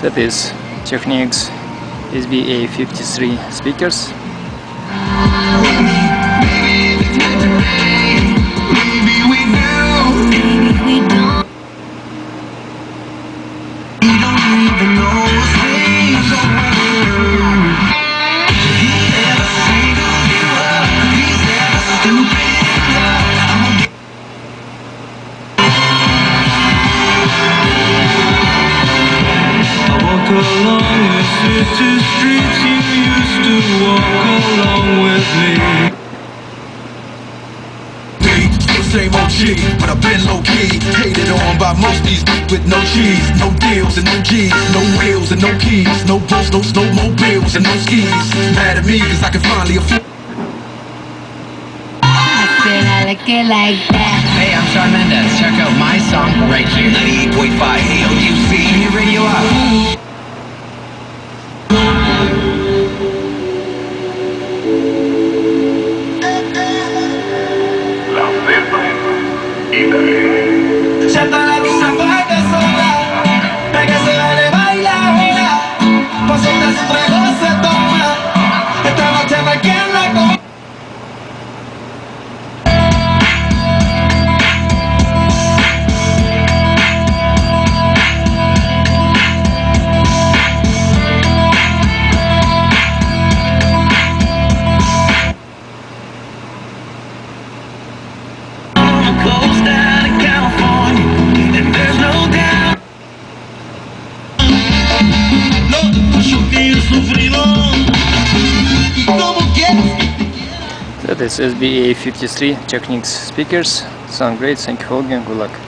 That is TECHNICS SBA53 speakers. Along the city streets you used to walk along with me. The same OG, but I've been low-key. Hated on by most these with no cheese, no deals and no G's, no wheels and no keys, no boats, no snowmobiles and no skis. Mad at me cause I can finally afford. I feel I like it like that. Hey, I'm Shawn Mendes. Check out my song right here. 98.5 AOUC. Turn your radio up. Sienta la luz en vaca sola, la que se vale baila ahora. Pa' soltar su trago se toma. Esta noche no hay quien la coma. Coast down in California, and there's no doubt. No, yo quiero sufridor. ¿Y cómo quieres? That is SBA53 TECHNICS speakers. Sound great. Thank you for watching. Good luck.